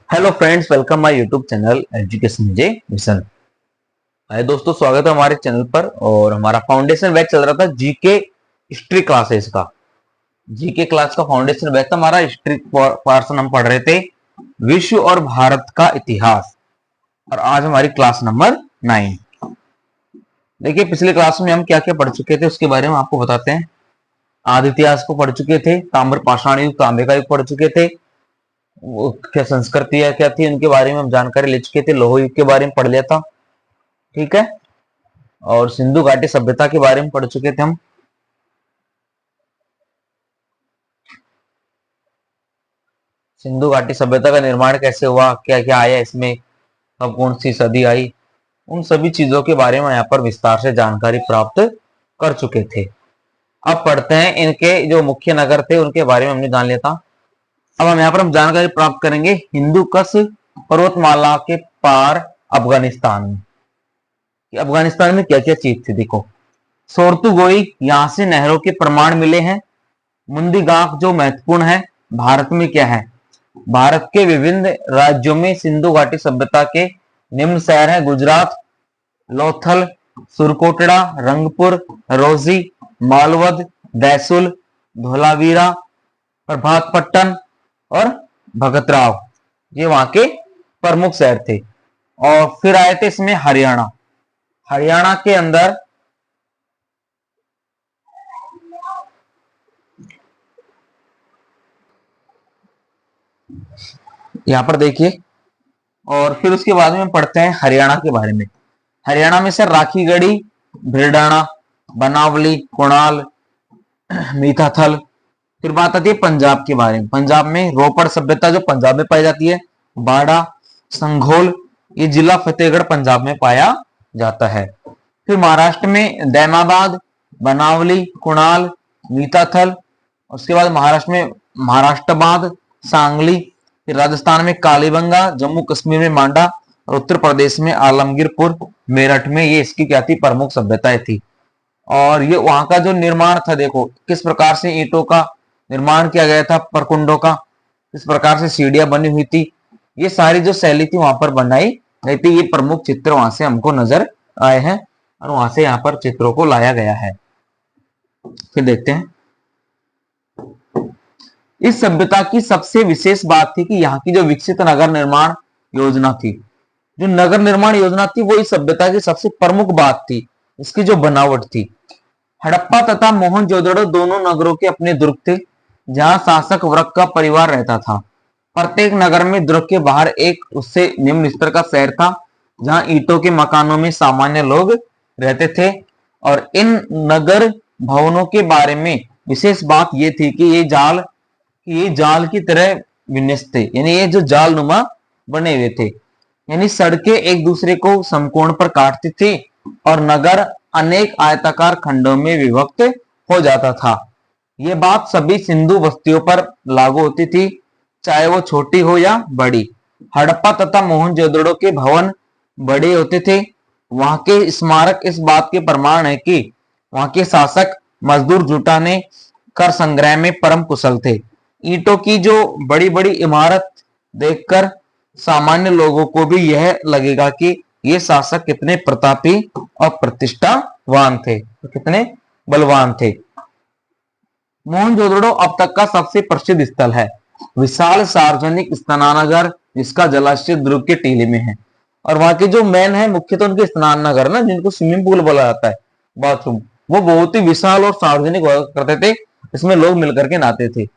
Hello friends, welcome my YouTube channel education J mission. Hi दोस्तों, स्वागत है हमारे चैनल पर। और हमारा फाउंडेशन बैच चल रहा था जीके हिस्ट्री क्लासेस का। जीके क्लास का फाउंडेशन बैच था हमारा। हिस्ट्री पोर्शन हम पढ़ रहे थे, विश्व और भारत का इतिहास। और आज हमारी क्लास नंबर 9। देखिए, पिछले क्लास में हम क्या क्या पढ़ चुके थे उसके बारे में आपको बताते हैं। आदि इतिहास को पढ़ चुके थे, ताम्र पाषाण युग, तांबे का युग पढ़ चुके थे। वो क्या संस्कृति क्या थी उनके बारे में हम जानकारी ले चुके थे। लोह युग के बारे में पढ़ लिया था, ठीक है। और सिंधु घाटी सभ्यता के बारे में पढ़ चुके थे हम। सिंधु घाटी सभ्यता का निर्माण कैसे हुआ, क्या क्या आया इसमें, कब कौन सी सदी आई, उन सभी चीजों के बारे में यहाँ पर विस्तार से जानकारी प्राप्त कर चुके थे। अब पढ़ते हैं इनके जो मुख्य नगर थे उनके बारे में हमने जान लिया था। अब हम यहाँ पर हम जानकारी प्राप्त करेंगे हिंदू कश पर्वतमाला के पार अफगानिस्तान में। अफगानिस्तान में क्या क्या चीज थी देखो। सोर्तुगोई, यहाँ से नहरों के प्रमाण मिले हैं। मुंदीगांव जो महत्वपूर्ण है। भारत में क्या है, भारत के विभिन्न राज्यों में सिंधु घाटी सभ्यता के निम्न शहर हैं: गुजरात, लोथल, सुरकोटड़ा, रंगपुर, रोजी, मालवद, बैसुल, धोलावीरा, प्रभातपट्टन और भगतराव। ये वहां के प्रमुख शहर थे। और फिर आए थे इसमें हरियाणा। हरियाणा के अंदर यहां पर देखिए। और फिर उसके बाद में पढ़ते हैं हरियाणा के बारे में। हरियाणा में से राखीगढ़ी, भिड़ाना, बनावली, कुणाल, मीठाथल। फिर बात आती है पंजाब के बारे में। पंजाब में रोपड़ सभ्यता जो पंजाब में पाई जाती है, बाड़ा, संघोल, ये जिला फतेहगढ़ पंजाब में पाया जाता है। फिर महाराष्ट्र में दैमाबाद, बनावली, कुणाल, मीठाथल। उसके बाद महाराष्ट्र में महाराष्ट्रबाद, सांगली। फिर राजस्थान में कालीबंगा, जम्मू कश्मीर में मांडा और उत्तर प्रदेश में आलमगीरपुर, मेरठ में ये इसकी क्या थी, प्रमुख सभ्यताएं थी। और ये वहां का जो निर्माण था देखो, किस प्रकार से ईंटों का निर्माण किया गया था, परकुंडों का, किस प्रकार से सीढ़ियां बनी हुई थी, ये सारी जो शैली थी वहां पर बनाई गई थी। ये प्रमुख चित्र वहां से हमको नजर आए हैं और वहां से यहाँ पर चित्रों को लाया गया है। फिर देखते हैं, इस सभ्यता की सबसे विशेष बात थी कि यहाँ की जो विकसित नगर निर्माण योजना थी, जो नगर निर्माण योजना थी वो इस सभ्यता की सबसे प्रमुख बात थी। इसकी जो बनावट थी, हड़प्पा तथा मोहनजोदड़ो दोनों नगरों के अपने दुर्ग थे जहां शासक वर्ग का परिवार रहता था। प्रत्येक नगर में दुर्ग के बाहर एक उससे निम्न स्तर का शहर था जहां ईंटों के मकानों में सामान्य लोग रहते थे। और इन नगर भवनों के बारे में विशेष बात यह थी कि ये जाल की तरह विन्यस्त थे, यानी ये जो जाल नुमा बने हुए थे, यानी सड़कें एक दूसरे को समकोण पर काटती थी और नगर अनेक आयताकार खंडों में विभक्त हो जाता था। ये बात सभी सिंधु बस्तियों पर लागू होती थी, चाहे वो छोटी हो या बड़ी। हड़प्पा तथा मोहनजोदड़ो के भवन बड़े होते थे। वहां के स्मारक इस बात के प्रमाण है कि वहां के शासक मजदूर जुटाने कर संग्रह में परम कुशल थे। ईंटों की जो बड़ी बड़ी इमारत देखकर सामान्य लोगों को भी यह लगेगा कि ये शासक कितने प्रतापी और प्रतिष्ठावान थे, तो कितने बलवान थे। मोहनजोदड़ो अब तक का सबसे प्रसिद्ध स्थल है। विशाल सार्वजनिक स्नानागार जिसका जलाशय दुर्ग के टीले में है। और वहां के जो मेन है मुख्य तो उनके स्नान नगर ना, जिनको स्विमिंग पूल बोला जाता है, बाथरूम, वो बहुत ही विशाल और सार्वजनिक हुआ करते थे। इसमें लोग मिलकर के नहाते थे।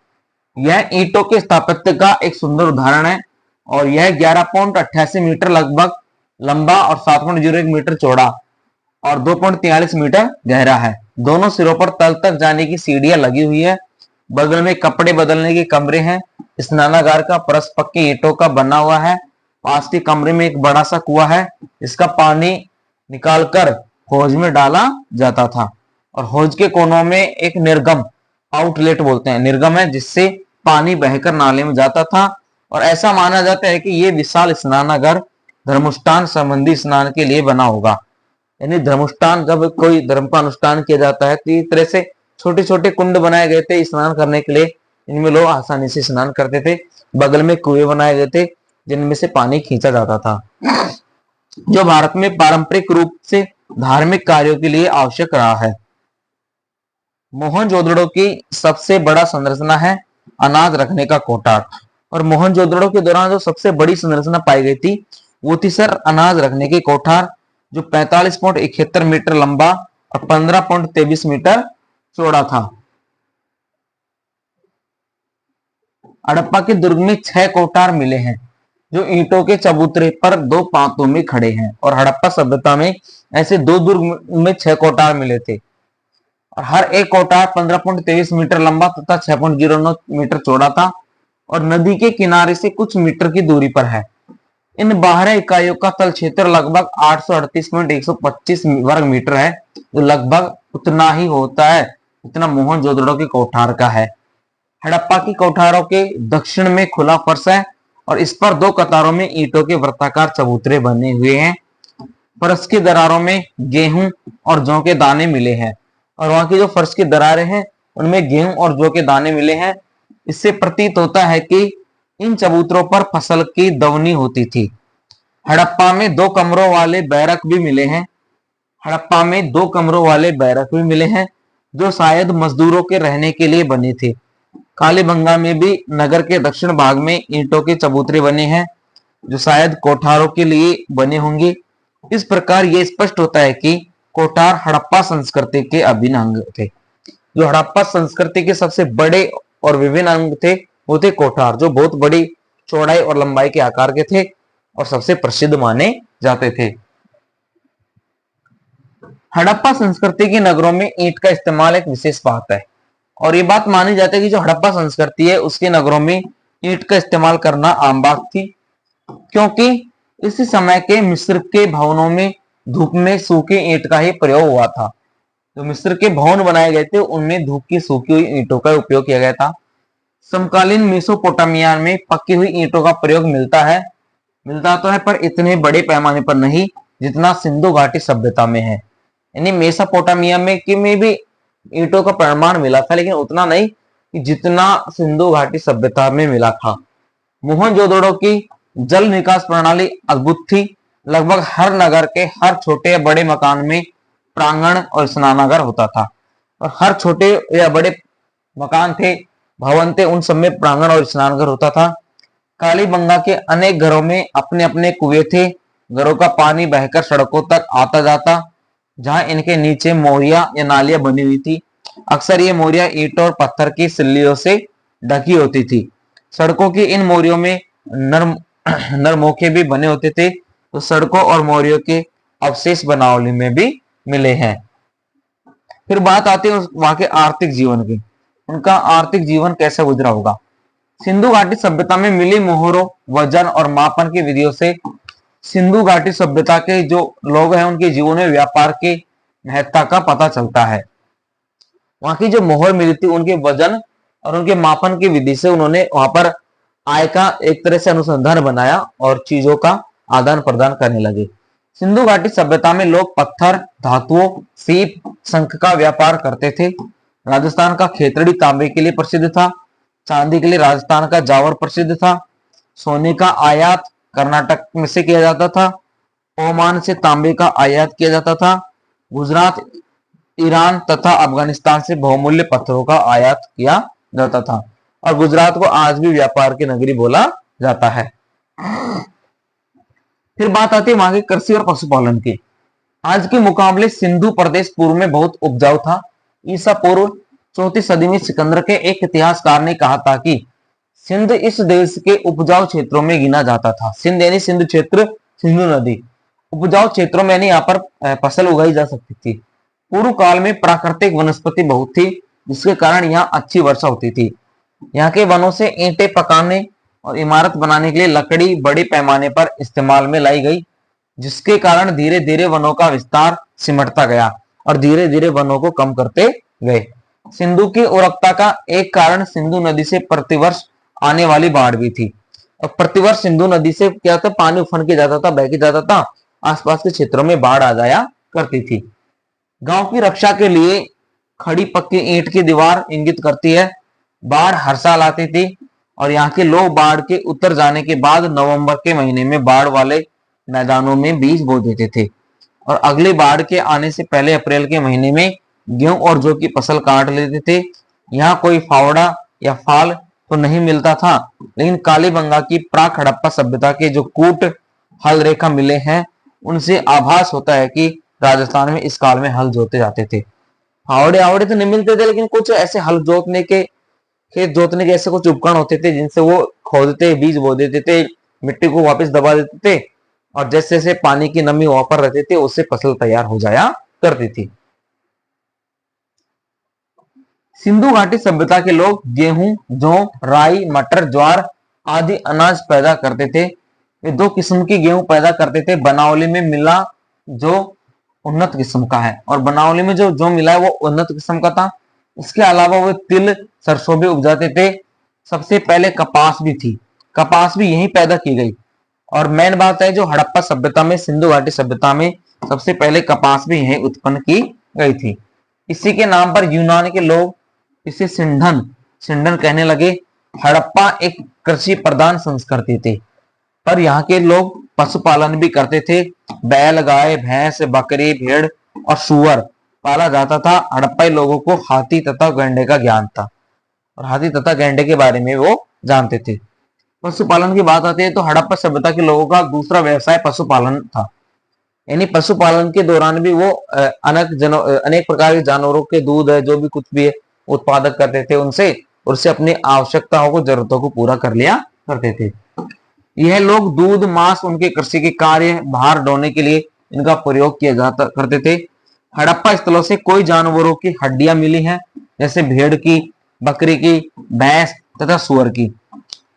यह ईंटों के स्थापत्य का एक सुंदर उदाहरण है। और यह 11.88 मीटर लगभग लंबा और 7.01 मीटर चौड़ा और 2.43 मीटर गहरा है। दोनों सिरों पर तल तक जाने की सीढ़ियां लगी हुई है। बगल में कपड़े बदलने के कमरे हैं। स्नानागार का फर्श पक्के ईंटों का बना हुआ है। पास के कमरे में एक बड़ा सा कुआं है, इसका पानी निकालकर हौज में डाला जाता था। और हौज के कोनों में एक निर्गम, आउटलेट बोलते हैं, निर्गम है जिससे पानी बहकर नाले में जाता था। और ऐसा माना जाता है कि यह विशाल स्नानागार धर्मुष्ठान संबंधी स्नान के लिए बना होगा। यानी धर्मुष्ठान, जब कोई धर्म का अनुष्ठान किया जाता है तो इस तरह से छोटे छोटे कुंड बनाए गए थे स्नान करने के लिए, इनमें लोग आसानी से स्नान करते थे। बगल में कुएं बनाए गए थे जिनमें से पानी खींचा जाता था, जो भारत में पारंपरिक रूप से धार्मिक कार्यों के लिए आवश्यक रहा है। मोहनजोदड़ो की सबसे बड़ा संरचना है अनाज रखने का कोठार। और मोहनजोदड़ो के दौरान जो सबसे बड़ी संरचना पाई गई थी वो थी सर अनाज रखने के कोठार, जो 45.71 मीटर लंबा और 15.23 मीटर चौड़ा था। हड़प्पा के दुर्ग में 6 कोठार मिले हैं जो ईंटों के चबूतरे पर 2 पातों में खड़े हैं। और हड़प्पा सभ्यता में ऐसे 2 दुर्ग में 6 कोठार मिले थे और हर एक कोठार 15.23 मीटर लंबा तथा 6.09 मीटर चौड़ा था और नदी के किनारे से कुछ मीटर की दूरी पर है। इन 12 इकाइयों का तल क्षेत्र लगभग 838.125 वर्ग मीटर है, जो लगभग उतना ही होता है जितना मोहनजोदड़ो के कोठार का है। हड़प्पा की कोठारों के दक्षिण में खुला फर्श है और इस पर 2 कतारों में ईंटों के वृत्ताकार चबूतरे बने हुए हैं। फर्श की दरारों में गेहूं और जौ के दाने मिले हैं और वहां की जो फर्श की दरारें हैं उनमें गेहूं और जौ के दाने मिले हैं। इससे प्रतीत होता है कि इन चबूतरों पर फसल की दवनी होती थी। हड़प्पा में 2 कमरों वाले बैरक भी मिले हैं। हड़प्पा में 2 कमरों वाले बैरक भी मिले हैं जो शायद मजदूरों के रहने के लिए बने थे। कालीबंगा में भी नगर के दक्षिण भाग में ईंटों के चबूतरे बने हैं जो शायद कोठारों के लिए बने होंगे। इस प्रकार यह स्पष्ट होता है कि कोठार हड़प्पा संस्कृति के अभिन्न अंग थे। जो हड़प्पा संस्कृति के सबसे बड़े और विभिन्न अंग थे वो थे कोठार, जो बहुत बड़ी चौड़ाई और लंबाई के आकार के थे और सबसे प्रसिद्ध माने जाते थे। हड़प्पा संस्कृति के नगरों में ईंट का इस्तेमाल एक विशेष बात है और ये बात मानी जाती है कि जो हड़प्पा संस्कृति है उसके नगरों में ईंट का इस्तेमाल करना आम बात थी, क्योंकि इसी समय के मिस्र के भवनों में धूप में सूखी ईंट का ही प्रयोग हुआ था। जो मिस्र के भवन बनाए गए थे उनमें धूप की सूखी हुई ईंटों का उपयोग किया गया था। समकालीन मेसोपोटामिया में पकी हुई ईंटों का प्रयोग मिलता तो है पर इतने बड़े पैमाने पर नहीं जितना सिंधु घाटी सभ्यता में है। यानी मेसोपोटामिया में भी ईंटों का प्रमाण मिला था लेकिन उतना नहीं कि जितना सिंधु घाटी सभ्यता में मिला था। मोहनजोदड़ो की जल निकास प्रणाली अद्भुत थी। लगभग हर नगर के हर छोटे या बड़े मकान में प्रांगण और स्नानागार होता था और हर छोटे या बड़े मकान थे, भवन थे, उन सब में प्रांगण और स्नानागार होता था। कालीबंगा के अनेक घरों में अपने अपने कुएं थे। घरों का पानी बहकर सड़कों तक आता जाता, जहां इनके नीचे मोरियां या नालियां बनी हुई थी। अक्सर ये मोरियां ईंटों और पत्थर की सिल्लियों से ढकी होती थी। सड़कों की इन मोरियों में नरमोखे भी बने होते थे, तो सड़कों और मोरियों के अवशेष बनावली में भी मिले हैं। फिर बात आती है वहां के आर्थिक जीवन की। उनका आर्थिक जीवन कैसे गुजरा होगा। सिंधु घाटी सभ्यता में मिली मोहरों, वजन और मापन की विधियों से सिंधु घाटी सभ्यता के जो लोग हैं उनके जीवन में व्यापार की महत्ता का पता चलता है। वहां की जो मोहर मिली थी उनके वजन और उनके मापन की विधि से उन्होंने वहां पर आय का एक तरह से अनुसंधान बनाया और चीजों का आदान प्रदान करने लगे। सिंधु घाटी सभ्यता में लोग पत्थर, धातुओं, सीप, शंख का व्यापार करते थे। राजस्थान का खेतड़ी तांबे के लिए प्रसिद्ध था। चांदी के लिए राजस्थान का जावर प्रसिद्ध था। सोने का आयात कर्नाटक में से किया जाता था। ओमान से तांबे का आयात किया जाता था। गुजरात, ईरान तथा अफगानिस्तान से बहुमूल्य पत्थरों का आयात किया जाता था और गुजरात को आज भी व्यापार की नगरी बोला जाता है। फिर बात आती है वहां के कृषि और पशुपालन की। आज के मुकाबले सिंधु प्रदेश पूर्व में बहुत उपजाऊ था। ईसा पूर्व 4वीं सदी में सिकंदर के एक इतिहासकार ने कहा था कि सिंध इस देश के उपजाऊ क्षेत्रों में गिना जाता था। सिंध यानी सिंधु क्षेत्र, सिंधु नदी उपजाऊ क्षेत्रों में यहाँ पर फसल उगाई जा सकती थी। पूर्व काल में प्राकृतिक वनस्पति बहुत थी जिसके कारण यहाँ अच्छी वर्षा होती थी। यहाँ के वनों से ईंटें पकाने और इमारत बनाने के लिए लकड़ी बड़े पैमाने पर इस्तेमाल में लाई गई, जिसके कारण धीरे धीरे वनों का विस्तार सिमटता गया और धीरे धीरे वनों को कम करते गए। सिंधु की उर्वरकता का एक कारण सिंधु नदी से प्रतिवर्ष आने वाली बाढ़ भी थी। और प्रतिवर्ष सिंधु नदी से क्या था, पानी उफन के जाता था, बह के जाता था, आसपास के क्षेत्रों में बाढ़ आ जाया करती थी। गांव की रक्षा के लिए खड़ी पक्की ईंट की दीवार इंगित करती है। बाढ़ हर साल आती थी और यहाँ के लोग बाढ़ के उतर जाने के बाद नवंबर के महीने में बाढ़ वाले मैदानों में बीज बो देते थे और अगली बाढ़ के आने से पहले अप्रैल के महीने में गेहूं और जौ की फसल काट लेते थे। यहाँ कोई फावड़ा या फाल तो नहीं मिलता था, लेकिन कालीबंगा की प्राक हड़प्पा सभ्यता के जो कूट हल रेखा मिले हैं उनसे आभास होता है कि राजस्थान में इस काल में हल जोते जाते थे। फावड़े आवड़े तो नहीं मिलते थे, लेकिन कुछ ऐसे हल जोतने के, खेत जोतने के ऐसे कुछ उपकरण होते थे जिनसे वो खोदते, बीज बो देते थे, मिट्टी को वापस दबा देते थे और जैसे जैसे पानी की नमी वहां पर रहती थी उससे फसल तैयार हो जाया करती थी। सिंधु घाटी सभ्यता के लोग गेहूं, जौ, राई, मटर, ज्वार आदि अनाज पैदा करते थे। वे दो किस्म की गेहूं पैदा करते थे, बनावली में मिला जो उन्नत किस्म का है और बनावली में जो मिला है वो उन्नत किस्म का था। इसके अलावा वे तिल, सरसों भी उपजाते थे। सबसे पहले कपास भी थी, कपास भी यहीं पैदा की गई और मेन बात है जो हड़प्पा सभ्यता में, सिंधु घाटी सभ्यता में सबसे पहले कपास भी यहीं उत्पन्न की गई थी। इसी के नाम पर यूनान के लोग इसे सिंधन सिंधन कहने लगे। हड़प्पा एक कृषि प्रधान संस्कृति थी, पर यहाँ के लोग पशुपालन भी करते थे। बैल, गाय, भैंस, बकरी, भेड़ और सुअर पाला जाता था। हड़प्पाई लोगों को हाथी तथा गैंडे का ज्ञान था और हाथी तथा गैंडे के बारे में वो जानते थे। पशुपालन की बात आती है तो हड़प्पा सभ्यता के लोगों का दूसरा व्यवसाय पशुपालन था। यानी पशुपालन के दौरान भी वो अनेक प्रकार के जानवरों के दूध है, जो भी कुछ भी है, उत्पादक करते थे उनसे, उससे अपनी आवश्यकताओं को, जरूरतों को पूरा कर लिया करते थे। यह लोग दूध, मांस, उनके कृषि के कार्य, भार ढोने के लिए इनका प्रयोग किया जाता करते थे। हड़प्पा स्थलों से कोई जानवरों की हड्डियां मिली हैं, जैसे भेड़ की, बकरी की, भैंस तथा सुअर की।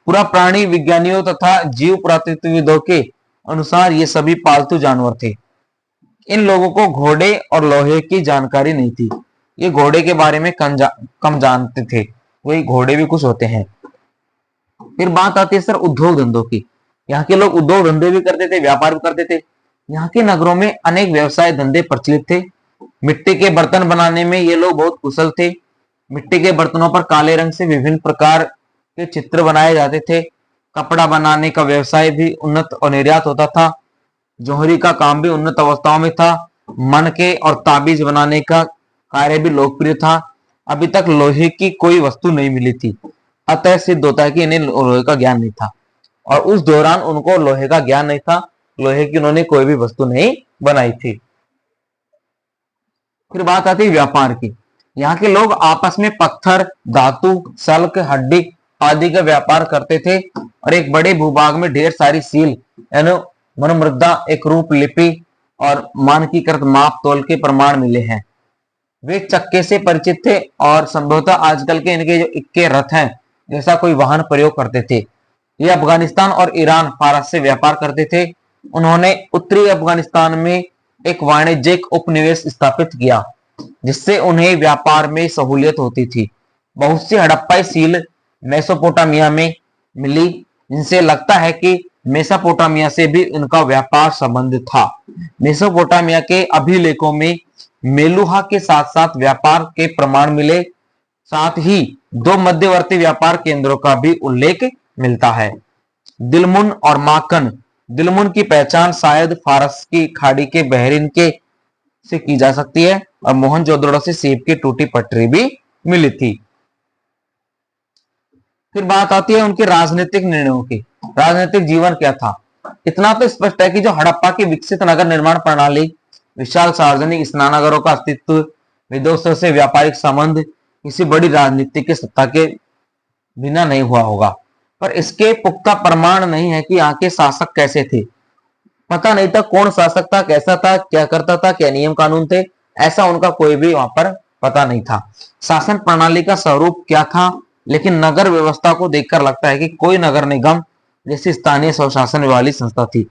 पूरा प्राणी विज्ञानियों तथा जीव पुरातत्वविदों के अनुसार ये सभी पालतू जानवर थे। इन लोगों को घोड़े और लोहे की जानकारी नहीं थी। ये घोड़े के बारे में कम जानते थे, वही घोड़े भी कुछ होते हैं। फिर बात आती है सर उद्योग धंधों की। यहाँ के लोग उद्योग धंधे भी करते थे, व्यापार भी करते थे। यहाँ के नगरों में अनेक व्यवसाय धंधे प्रचलित थे। मिट्टी के बर्तन बनाने में ये लोग बहुत कुशल थे। मिट्टी के बर्तनों पर काले रंग से विभिन्न प्रकार के चित्र बनाए जाते थे। कपड़ा बनाने का व्यवसाय भी उन्नत और निर्यात होता था। जोहरी का काम भी उन्नत अवस्थाओं में था। मनके और ताबीज बनाने का कार्य भी लोकप्रिय था। अभी तक लोहे की कोई वस्तु नहीं मिली थी, अतः सिद्ध होता है कि इन्हें लोहे का ज्ञान नहीं था और उस दौरान उनको लोहे का ज्ञान नहीं था। लोहे की उन्होंने कोई भी वस्तु नहीं बनाई थी। फिर बात आती है व्यापार की। यहाँ के लोग आपस में पत्थर, धातु, सल्क, हड्डी आदि का व्यापार करते थे और एक बड़े भूभाग में ढेर सारी सील यानी मनोमृदा, एक रूप लिपि और मानकीकृत माप तोल के प्रमाण मिले हैं। वे चक्के से परिचित थे और संभवतः आजकल के इनके जो इक्के रथ हैं जैसा कोई वाहन प्रयोग करते थे। ये अफगानिस्तान और ईरान, फारस से व्यापार करते थे। उन्होंने उत्तरी अफगानिस्तान में एक वाणिज्यिक उपनिवेश स्थापित किया जिससे उन्हें व्यापार में सहूलियत होती थी। बहुत सी हड़प्पाई सील मेसोपोटामिया में मिली, जिनसे लगता है कि मेसोपोटामिया से भी उनका व्यापार संबंध था। मेसोपोटामिया के अभिलेखों में मेलुहा के साथ साथ व्यापार के प्रमाण मिले, साथ ही दो मध्यवर्ती व्यापार केंद्रों का भी उल्लेख मिलता है, दिलमुन और माकन। दिलमुन की पहचान शायद फारस की खाड़ी के बहरीन के से की जा सकती है और मोहनजोदड़ो से सेब की टूटी पटरी भी मिली थी। फिर बात आती है उनके राजनीतिक निर्णयों की। राजनीतिक जीवन क्या था? इतना तो स्पष्ट है कि जो हड़प्पा की विकसित नगर निर्माण प्रणाली, विशाल सार्वजनिक स्नानघरों का अस्तित्व, विदेशों से व्यापारिक संबंध किसी बड़ी राजनीतिक सत्ता के बिना नहीं हुआ होगा, पर इसके पुख्ता प्रमाण नहीं है कि यहाँ के शासक कैसे थे। पता नहीं था कौन शासक था, कैसा था, क्या करता था, क्या नियम कानून थे, ऐसा उनका कोई भी वहां पर पता नहीं था। शासन प्रणाली का स्वरूप क्या था, लेकिन नगर व्यवस्था को देखकर लगता है कि कोई नगर निगम जैसी स्थानीय स्वशासन वाली संस्था थी।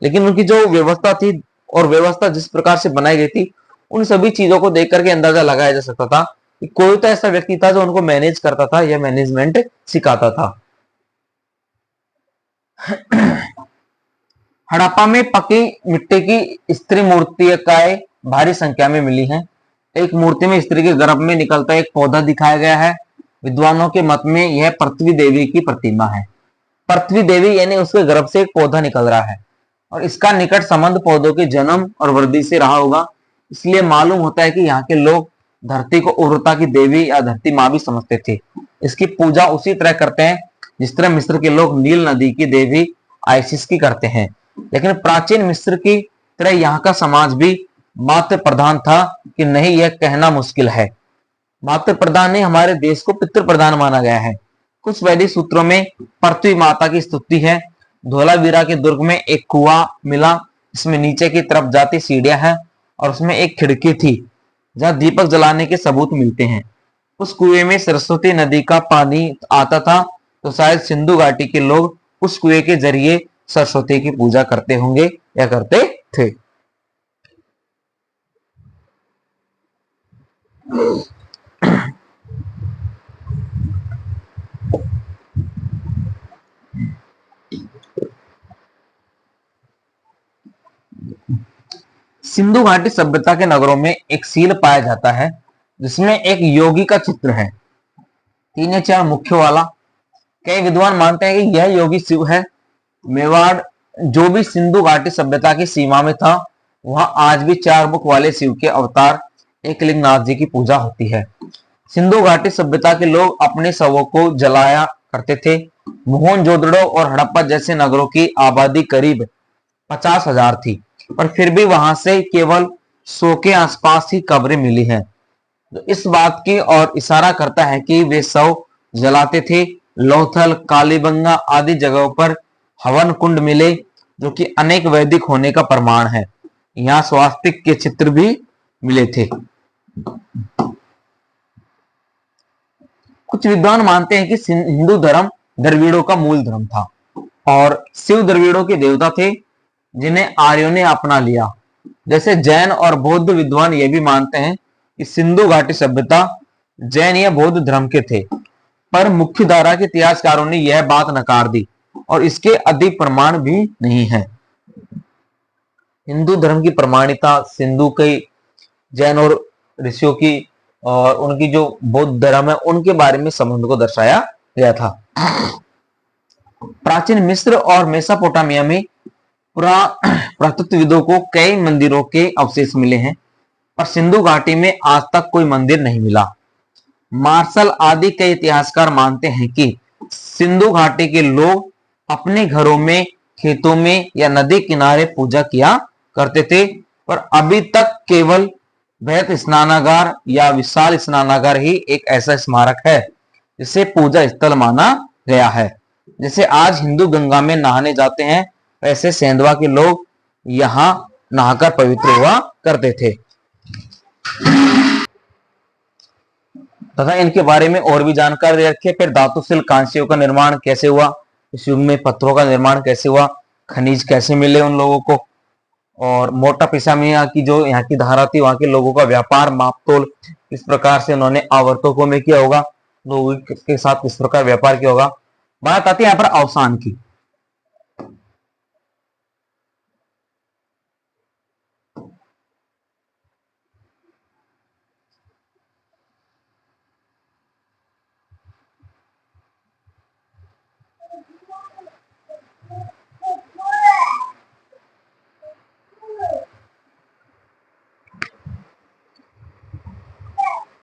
लेकिन उनकी जो व्यवस्था थी और व्यवस्था जिस प्रकार से बनाई गई थी, उन सभी चीजों को देख करके अंदाजा लगाया जा सकता था कि कोई तो ऐसा व्यक्ति था जो उनको मैनेज करता था या मैनेजमेंट सिखाता था। हड़प्पा में पकी मिट्टी की स्त्री मूर्तिकाएं भारी संख्या में मिली हैं। एक मूर्ति में स्त्री के गर्भ में निकलता एक पौधा दिखाया गया है। विद्वानों के मत में यह पृथ्वी देवी की प्रतिमा है। पृथ्वी देवी यानी उसके गर्भ से एक पौधा निकल रहा है और इसका निकट संबंध पौधों के जन्म और वृद्धि से रहा होगा। इसलिए मालूम होता है कि यहाँ के लोग धरती को उर्वरता की देवी या धरती माँ भी समझते थे। इसकी पूजा उसी तरह करते हैं जिस तरह मिस्र के लोग नील नदी की देवी आइसिस की करते हैं। लेकिन प्राचीन मिस्र की तरह यहाँ का समाज भी मातृ प्रधान था कि नहीं, यह कहना मुश्किल है। मातृ प्रधान नहीं, हमारे देश को पितृ प्रधान माना गया है। कुछ वैदिक सूत्रों में पृथ्वी माता की स्तुति है। धोलावीरा के दुर्ग में एक कुआं मिला, इसमें नीचे की तरफ जाती सीढ़ियां हैं और उसमें एक खिड़की थी जहां दीपक जलाने के सबूत मिलते हैं। उस कुएं में सरस्वती नदी का पानी आता था, तो शायद सिंधु घाटी के लोग उस कुएं के जरिए सरस्वती की पूजा करते होंगे या करते थे। सिंधु घाटी सभ्यता के नगरों में एक सील पाया जाता है जिसमें एक योगी का चित्र है, 3 या 4 मुख्य वाला। कई विद्वान मानते हैं कि यह योगी शिव है। मेवाड़ जो भी सिंधु घाटी सभ्यता की सीमा में था, वहां आज भी 4 मुख वाले शिव के अवतार एकलिंगनाथ जी की पूजा होती है। सिंधु घाटी सभ्यता के लोग अपने शवों को जलाया करते थे। मोहनजोदड़ो और हड़प्पा जैसे नगरों की आबादी करीब 50,000 थी, पर फिर भी वहां से केवल 100 के आसपास ही कब्रें मिली हैं। तो इस बात की ओर इशारा करता है कि वे शव जलाते थे। लोथल, कालीबंगा आदि जगहों पर हवन कुंड मिले, जो कि अनेक वैदिक होने का प्रमाण है। यहाँ स्वास्तिक के चित्र भी मिले थे। कुछ विद्वान मानते हैं कि हिंदू धर्म द्रविड़ों का मूल धर्म था और शिव द्रविड़ों के देवता थे जिन्हें आर्यों ने अपना लिया। जैसे जैन और बौद्ध विद्वान ये भी मानते हैं कि सिंधु घाटी सभ्यता जैन या बौद्ध धर्म के थे, पर मुख्य धारा के इतिहासकारों ने यह बात नकार दी और इसके अधिक प्रमाण भी नहीं है। हिंदू धर्म की प्रमाणिकता सिंधु के जैन और ऋषियों की और उनकी जो बौद्ध धर्म है उनके बारे में संबंध को दर्शाया गया था। प्राचीन मिस्र और मेसोपोटामिया में पुरातत्वविदों को कई मंदिरों के अवशेष मिले हैं, पर सिंधु घाटी में आज तक कोई मंदिर नहीं मिला। मार्शल आदि के इतिहासकार मानते हैं कि सिंधु घाटी के लोग अपने घरों में, खेतों में या नदी किनारे पूजा किया करते थे, पर अभी तक केवल वृहत स्नानागार या विशाल स्नानागार ही एक ऐसा स्मारक है जिसे पूजा स्थल माना गया है। जैसे आज हिंदू गंगा में नहाने जाते हैं, वैसे सेंधवा के लोग यहां नहाकर पवित्र हुआ करते थे। तथा इनके बारे में और भी जानकारी रखें। फिर धातु शिल्प कांस्यों का निर्माण कैसे हुआ, इस युग में पत्थरों का निर्माण कैसे हुआ, खनिज कैसे मिले उन लोगों को, और मोटा पिसामिया की जो यहाँ की धारा थी, वहां के लोगों का व्यापार मापतोल किस प्रकार से उन्होंने आवर्तकों में किया होगा, लोगों के साथ किस प्रकार व्यापार किया होगा। बात आती है यहाँ पर अवसान की।